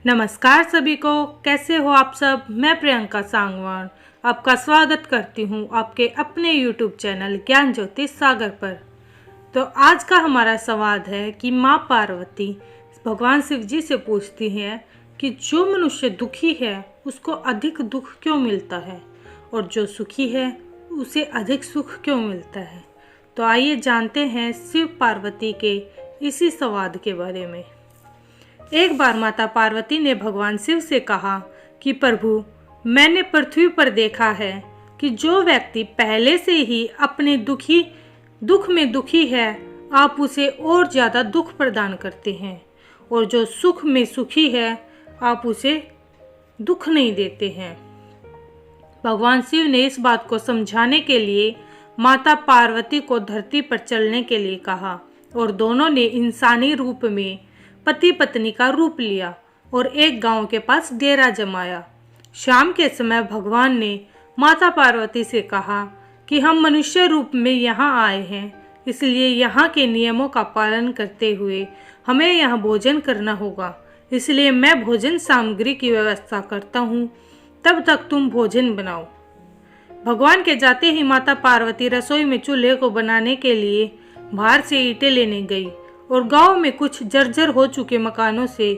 नमस्कार सभी को, कैसे हो आप सब। मैं प्रियंका सांगवान आपका स्वागत करती हूँ आपके अपने YouTube चैनल ज्ञान ज्योति सागर पर। तो आज का हमारा सवाल है कि माँ पार्वती भगवान शिव जी से पूछती हैं कि जो मनुष्य दुखी है उसको अधिक दुख क्यों मिलता है और जो सुखी है उसे अधिक सुख क्यों मिलता है। तो आइए जानते हैं शिव पार्वती के इसी सवाल के बारे में। एक बार माता पार्वती ने भगवान शिव से कहा कि प्रभु, मैंने पृथ्वी पर देखा है कि जो व्यक्ति पहले से ही अपने दुख में दुखी है, आप उसे और ज़्यादा दुख प्रदान करते हैं, और जो सुख में सुखी है आप उसे दुख नहीं देते हैं। भगवान शिव ने इस बात को समझाने के लिए माता पार्वती को धरती पर चलने के लिए कहा और दोनों ने इंसानी रूप में पति पत्नी का रूप लिया और एक गांव के पास डेरा जमाया। शाम के समय भगवान ने माता पार्वती से कहा कि हम मनुष्य रूप में यहाँ आए हैं, इसलिए यहाँ के नियमों का पालन करते हुए हमें यहाँ भोजन करना होगा। इसलिए मैं भोजन सामग्री की व्यवस्था करता हूँ, तब तक तुम भोजन बनाओ। भगवान के जाते ही माता पार्वती रसोई में चूल्हे को बनाने के लिए बाहर से ईंटें लेने गई और गांव में कुछ जर्जर हो चुके मकानों से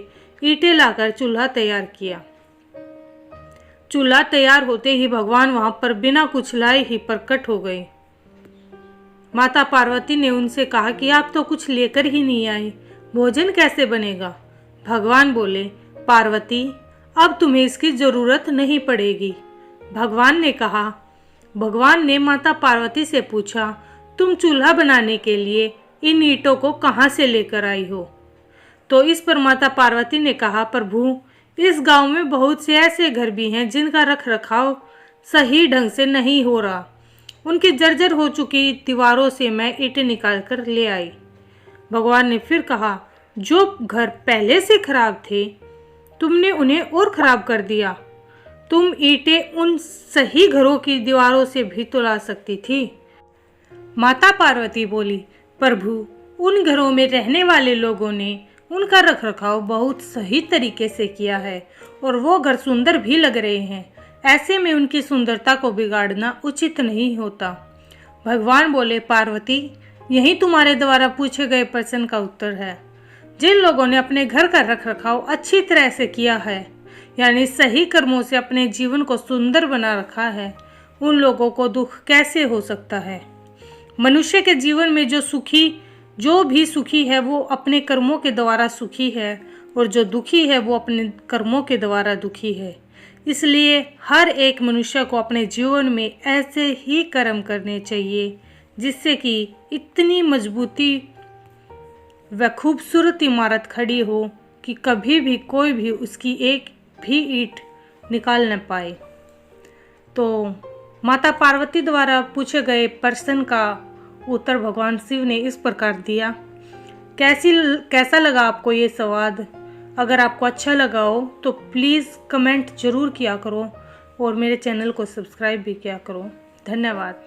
ईंटें लाकर चूल्हा तैयार किया। चूल्हा तैयार होते ही भगवान वहां पर बिना कुछ लाए ही प्रकट हो गए। माता पार्वती ने उनसे कहा कि आप तो कुछ लेकर ही नहीं आए, भोजन कैसे बनेगा। भगवान बोले, पार्वती, अब तुम्हें इसकी जरूरत नहीं पड़ेगी। भगवान ने माता पार्वती से पूछा, तुम चूल्हा बनाने के लिए इन ईंटों को कहाँ से लेकर आई हो। तो इस पर माता पार्वती ने कहा, प्रभु, इस गांव में बहुत से ऐसे घर भी हैं जिनका रख रखाव सही ढंग से नहीं हो रहा। उनकी जर्जर हो चुकी दीवारों से मैं ईंटें निकाल कर ले आई। भगवान ने फिर कहा, जो घर पहले से खराब थे तुमने उन्हें और खराब कर दिया। तुम ईंटें उन सही घरों की दीवारों से भी तो ला सकती थी। माता पार्वती बोली, प्रभु, उन घरों में रहने वाले लोगों ने उनका रखरखाव बहुत सही तरीके से किया है और वो घर सुंदर भी लग रहे हैं। ऐसे में उनकी सुंदरता को बिगाड़ना उचित नहीं होता। भगवान बोले, पार्वती, यही तुम्हारे द्वारा पूछे गए प्रश्न का उत्तर है। जिन लोगों ने अपने घर का रखरखाव अच्छी तरह से किया है, यानी सही कर्मों से अपने जीवन को सुंदर बना रखा है, उन लोगों को दुख कैसे हो सकता है। मनुष्य के जीवन में जो भी सुखी है वो अपने कर्मों के द्वारा सुखी है, और जो दुखी है वो अपने कर्मों के द्वारा दुखी है। इसलिए हर एक मनुष्य को अपने जीवन में ऐसे ही कर्म करने चाहिए जिससे कि इतनी मजबूती व खूबसूरत इमारत खड़ी हो कि कभी भी कोई भी उसकी एक भी ईंट निकाल न पाए। तो माता पार्वती द्वारा पूछे गए प्रश्न का उत्तर भगवान शिव ने इस प्रकार दिया। कैसा लगा आपको ये सवाल। अगर आपको अच्छा लगा हो तो प्लीज़ कमेंट ज़रूर किया करो और मेरे चैनल को सब्सक्राइब भी किया करो। धन्यवाद।